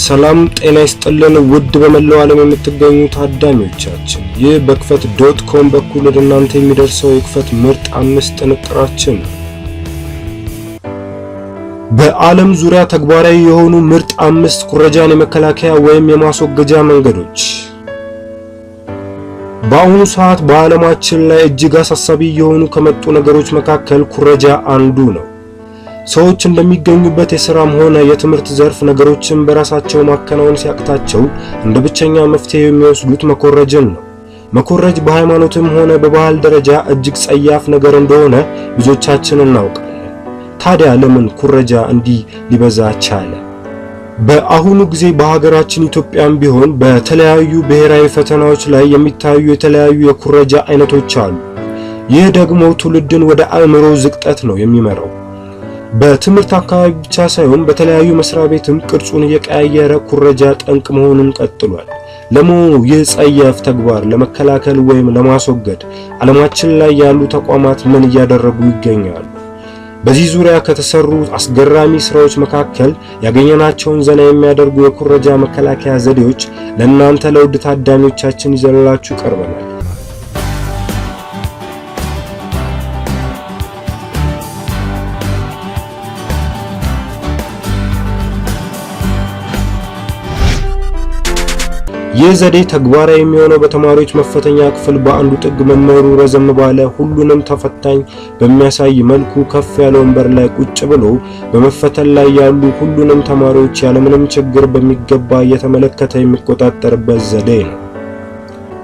ሰላም ጤና ይስጥልን ውድ በመላው ዓለም የምትገኙ ታዳሚዎቻችን፣ ይህ በክፈት.com በኩል ወደ እናንተ የሚደርሰው የክፈት ምርጥ 5 ጥንቅራችን ነው። በዓለም ዙሪያ ተግባራዊ የሆኑ ምርጥ 5 ኩረጃን የመከላከያ ወይም የማስወገጃ መንገዶች። በአሁኑ ሰዓት በዓለማችን ላይ እጅግ አሳሳቢ የሆኑ ከመጡ ነገሮች መካከል ኩረጃ አንዱ ነው። ሰዎች እንደሚገኙበት የሥራም ሆነ የትምህርት ዘርፍ ነገሮችን በራሳቸው ማከናወን ሲያቅታቸው እንደ ብቸኛ መፍትሄ የሚወስዱት መኮረጅን ነው። መኮረጅ በሃይማኖትም ሆነ በባህል ደረጃ እጅግ ጸያፍ ነገር እንደሆነ ብዙዎቻችን እናውቃለን። ታዲያ ለምን ኩረጃ እንዲህ ሊበዛ ቻለ? በአሁኑ ጊዜ በሀገራችን ኢትዮጵያም ቢሆን በተለያዩ ብሔራዊ ፈተናዎች ላይ የሚታዩ የተለያዩ የኩረጃ አይነቶች አሉ። ይህ ደግሞ ትውልድን ወደ አእምሮ ዝቅጠት ነው የሚመራው። በትምህርት አካባቢ ብቻ ሳይሆን በተለያዩ መስሪያ ቤትም ቅርጹን እየቀያየረ ኩረጃ ጠንቅ መሆኑን ቀጥሏል። ለመሆኑ ይህ ጸያፍ ተግባር ለመከላከል ወይም ለማስወገድ ዓለማችን ላይ ያሉ ተቋማት ምን እያደረጉ ይገኛሉ? በዚህ ዙሪያ ከተሰሩ አስገራሚ ስራዎች መካከል ያገኘናቸውን ዘና የሚያደርጉ የኩረጃ መከላከያ ዘዴዎች ለእናንተ ለውድ ታዳሚዎቻችን ይዘንላችሁ ቀርበናል። ይህ ዘዴ ተግባራዊ የሚሆነው በተማሪዎች መፈተኛ ክፍል በአንዱ ጥግ መምህሩ ረዘም ባለ ሁሉንም ተፈታኝ በሚያሳይ መልኩ ከፍ ያለ ወንበር ላይ ቁጭ ብሎ በመፈተን ላይ ያሉ ሁሉንም ተማሪዎች ያለምንም ችግር በሚገባ እየተመለከተ የሚቆጣጠርበት ዘዴ ነው።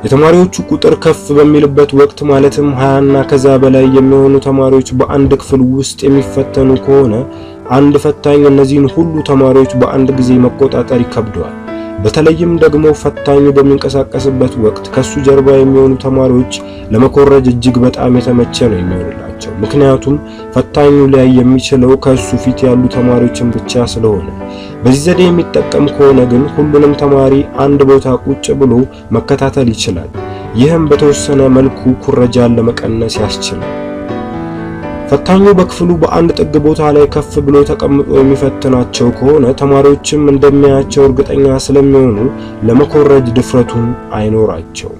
የተማሪዎቹ ቁጥር ከፍ በሚልበት ወቅት ማለትም 20 እና ከዛ በላይ የሚሆኑ ተማሪዎች በአንድ ክፍል ውስጥ የሚፈተኑ ከሆነ አንድ ፈታኝ እነዚህን ሁሉ ተማሪዎች በአንድ ጊዜ መቆጣጠር ይከብደዋል። በተለይም ደግሞ ፈታኙ በሚንቀሳቀስበት ወቅት ከሱ ጀርባ የሚሆኑ ተማሪዎች ለመኮረጅ እጅግ በጣም የተመቸ ነው የሚሆንላቸው። ምክንያቱም ፈታኙ ላይ የሚችለው ከሱ ፊት ያሉ ተማሪዎችን ብቻ ስለሆነ። በዚህ ዘዴ የሚጠቀም ከሆነ ግን ሁሉንም ተማሪ አንድ ቦታ ቁጭ ብሎ መከታተል ይችላል። ይህም በተወሰነ መልኩ ኩረጃን ለመቀነስ ያስችላል። ፈታኙ በክፍሉ በአንድ ጥግ ቦታ ላይ ከፍ ብሎ ተቀምጦ የሚፈትናቸው ከሆነ ተማሪዎችም እንደሚያያቸው እርግጠኛ ስለሚሆኑ ለመኮረጅ ድፍረቱን አይኖራቸውም።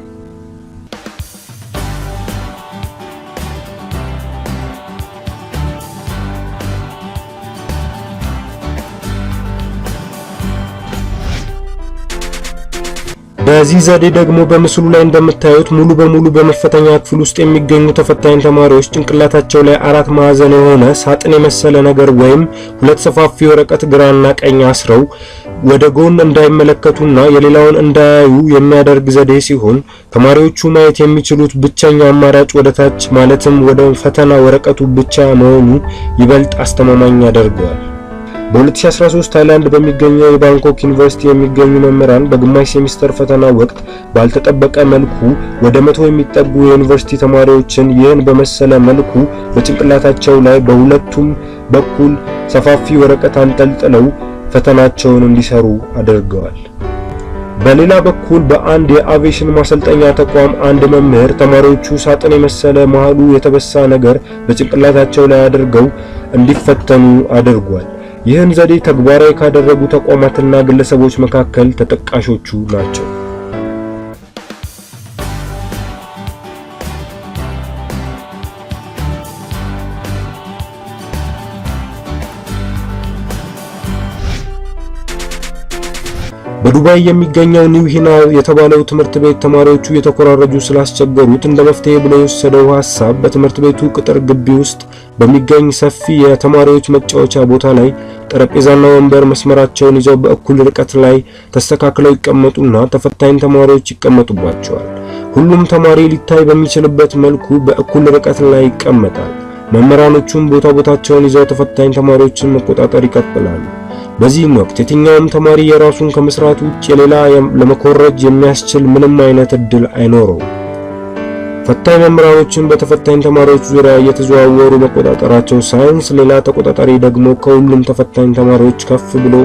በዚህ ዘዴ ደግሞ በምስሉ ላይ እንደምታዩት ሙሉ በሙሉ በመፈተኛ ክፍል ውስጥ የሚገኙ ተፈታኝ ተማሪዎች ጭንቅላታቸው ላይ 4 ማዕዘን የሆነ ሳጥን የመሰለ ነገር ወይም ሁለት ሰፋፊ ወረቀት ግራና ቀኝ አስረው ወደ ጎን እንዳይመለከቱና የሌላውን እንዳያዩ የሚያደርግ ዘዴ ሲሆን ተማሪዎቹ ማየት የሚችሉት ብቸኛ አማራጭ ወደ ታች ማለትም ወደ ፈተና ወረቀቱ ብቻ መሆኑ ይበልጥ አስተማማኝ ያደርገዋል። በ2013 ታይላንድ በሚገኘው የባንኮክ ዩኒቨርሲቲ የሚገኙ መምህራን በግማሽ ሴሚስተር ፈተና ወቅት ባልተጠበቀ መልኩ ወደ 100 የሚጠጉ የዩኒቨርሲቲ ተማሪዎችን ይህን በመሰለ መልኩ በጭንቅላታቸው ላይ በሁለቱም በኩል ሰፋፊ ወረቀት አንጠልጥለው ፈተናቸውን እንዲሰሩ አድርገዋል። በሌላ በኩል በአንድ የአቪዬሽን ማሰልጠኛ ተቋም አንድ መምህር ተማሪዎቹ ሳጥን የመሰለ መሃሉ የተበሳ ነገር በጭንቅላታቸው ላይ አድርገው እንዲፈተኑ አድርጓል። ይህን ዘዴ ተግባራዊ ካደረጉ ተቋማትና ግለሰቦች መካከል ተጠቃሾቹ ናቸው። በዱባይ የሚገኘው ኒው ሂና የተባለው ትምህርት ቤት ተማሪዎቹ የተኮራረጁ ስላስቸገሩት እንደ መፍትሄ ብሎ የወሰደው ሐሳብ በትምህርት ቤቱ ቅጥር ግቢ ውስጥ በሚገኝ ሰፊ የተማሪዎች መጫወቻ ቦታ ላይ ጠረጴዛና ወንበር መስመራቸውን ይዘው በእኩል ርቀት ላይ ተስተካክለው ይቀመጡና ተፈታኝ ተማሪዎች ይቀመጡባቸዋል። ሁሉም ተማሪ ሊታይ በሚችልበት መልኩ በእኩል ርቀት ላይ ይቀመጣል። መምህራኖቹም ቦታቸውን ይዘው ተፈታኝ ተማሪዎችን መቆጣጠር ይቀጥላሉ። በዚህም ወቅት የትኛውም ተማሪ የራሱን ከመስራት ውጭ የሌላ ለመኮረጅ የሚያስችል ምንም አይነት እድል አይኖረው። ፈታኝ መምህራኖችን በተፈታኝ ተማሪዎች ዙሪያ እየተዘዋወሩ መቆጣጠራቸው ሳይንስ ሌላ ተቆጣጣሪ ደግሞ ከሁሉም ተፈታኝ ተማሪዎች ከፍ ብሎ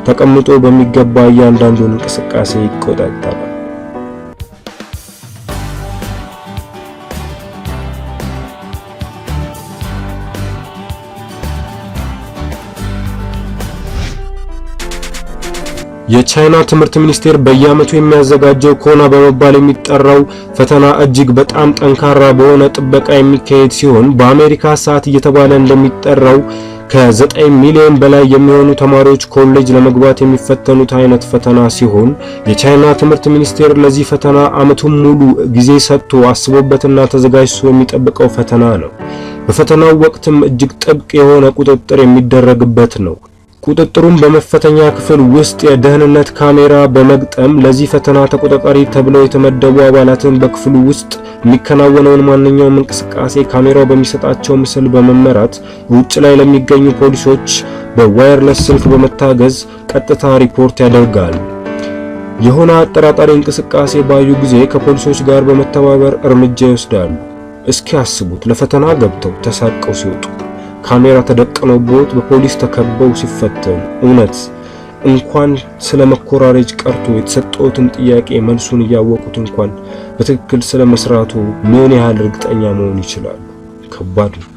ተቀምጦ በሚገባ እያንዳንዱን እንቅስቃሴ ይቆጣጠራል። የቻይና ትምህርት ሚኒስቴር በየዓመቱ የሚያዘጋጀው ኮና በመባል የሚጠራው ፈተና እጅግ በጣም ጠንካራ በሆነ ጥበቃ የሚካሄድ ሲሆን በአሜሪካ ሰዓት እየተባለ እንደሚጠራው ከ9 ሚሊዮን በላይ የሚሆኑ ተማሪዎች ኮሌጅ ለመግባት የሚፈተኑት አይነት ፈተና ሲሆን የቻይና ትምህርት ሚኒስቴር ለዚህ ፈተና ዓመቱን ሙሉ ጊዜ ሰጥቶ አስቦበትና ተዘጋጅቶ የሚጠብቀው ፈተና ነው። በፈተናው ወቅትም እጅግ ጥብቅ የሆነ ቁጥጥር የሚደረግበት ነው። ቁጥጥሩም በመፈተኛ ክፍል ውስጥ የደህንነት ካሜራ በመግጠም ለዚህ ፈተና ተቆጣጣሪ ተብለው የተመደቡ አባላትን በክፍሉ ውስጥ የሚከናወነውን ማንኛውም እንቅስቃሴ ካሜራው በሚሰጣቸው ምስል በመመራት ውጭ ላይ ለሚገኙ ፖሊሶች በዋየርለስ ስልክ በመታገዝ ቀጥታ ሪፖርት ያደርጋሉ። የሆነ አጠራጣሪ እንቅስቃሴ ባዩ ጊዜ ከፖሊሶች ጋር በመተባበር እርምጃ ይወስዳሉ። እስኪ አስቡት፣ ለፈተና ገብተው ተሳቀው ሲወጡ ካሜራ ተደቅኖበት በፖሊስ ተከበው ሲፈተኑ እውነት እንኳን ስለመኮራረጅ ቀርቶ የተሰጠውትን ጥያቄ መልሱን እያወቁት እንኳን በትክክል ስለመስራቱ ምን ያህል እርግጠኛ መሆን ይችላሉ? ከባድ ነው።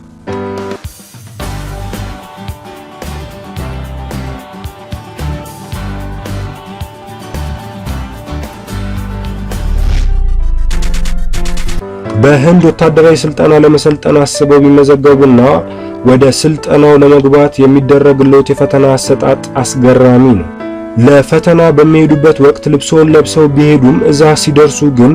በህንድ ወታደራዊ ስልጠና ለመሰልጠን አስበው ቢመዘገቡና ወደ ስልጠናው ለመግባት የሚደረግለት የፈተና አሰጣጥ አስገራሚ ነው። ለፈተና በሚሄዱበት ወቅት ልብሶን ለብሰው ቢሄዱም እዛ ሲደርሱ ግን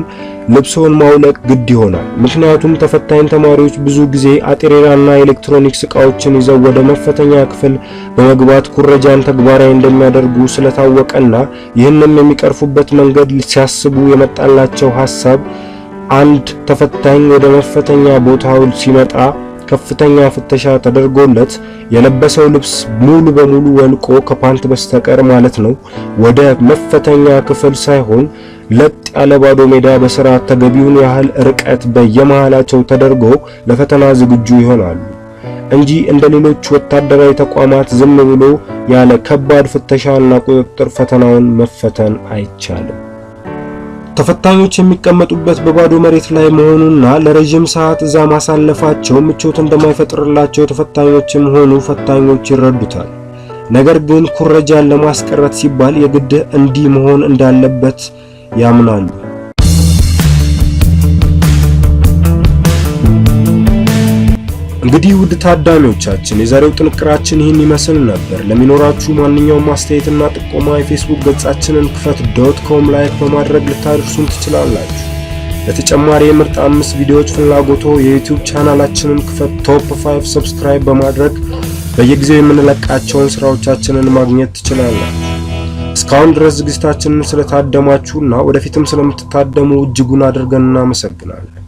ልብሶን ማውለቅ ግድ ይሆናል። ምክንያቱም ተፈታኝ ተማሪዎች ብዙ ጊዜ አጥሬራና ኤሌክትሮኒክስ ዕቃዎችን ይዘው ወደ መፈተኛ ክፍል በመግባት ኩረጃን ተግባራዊ እንደሚያደርጉ ስለታወቀና ይህንም የሚቀርፉበት መንገድ ሲያስቡ የመጣላቸው ሐሳብ አንድ ተፈታኝ ወደ መፈተኛ ቦታው ሲመጣ ከፍተኛ ፍተሻ ተደርጎለት የለበሰው ልብስ ሙሉ በሙሉ ወልቆ ከፓንት በስተቀር ማለት ነው ወደ መፈተኛ ክፍል ሳይሆን ለጥ ያለ ባዶ ሜዳ በስርዓት ተገቢውን ያህል ርቀት በየመሃላቸው ተደርጎ ለፈተና ዝግጁ ይሆናሉ እንጂ እንደሌሎች ወታደራዊ ተቋማት ዝም ብሎ ያለ ከባድ ፍተሻና ቁጥጥር ፈተናውን መፈተን አይቻልም። ተፈታኞች የሚቀመጡበት በባዶ መሬት ላይ መሆኑና ለረጅም ሰዓት እዛ ማሳለፋቸው ምቾት እንደማይፈጥርላቸው ተፈታኞችም ሆኑ ፈታኞች ይረዱታል። ነገር ግን ኩረጃን ለማስቀረት ሲባል የግድ እንዲህ መሆን እንዳለበት ያምናሉ። እንግዲህ ውድ ታዳሚዎቻችን የዛሬው ጥንቅራችን ይህን ይመስል ነበር። ለሚኖራችሁ ማንኛውም አስተያየትና ጥቆማ የፌስቡክ ገጻችንን ክፈት.com ላይክ በማድረግ ልታደርሱን ትችላላችሁ። ለተጨማሪ የምርጥ 5 ቪዲዮዎች ፍላጎቶ የዩቲዩብ ቻናላችንን ክፈት ቶፕ 5 ሰብስክራይብ በማድረግ በየጊዜው የምንለቃቸውን ስራዎቻችንን ማግኘት ትችላላችሁ። እስካሁን ድረስ ዝግጅታችንን ስለታደማችሁና ወደፊትም ስለምትታደሙ እጅጉን አድርገን እናመሰግናለን።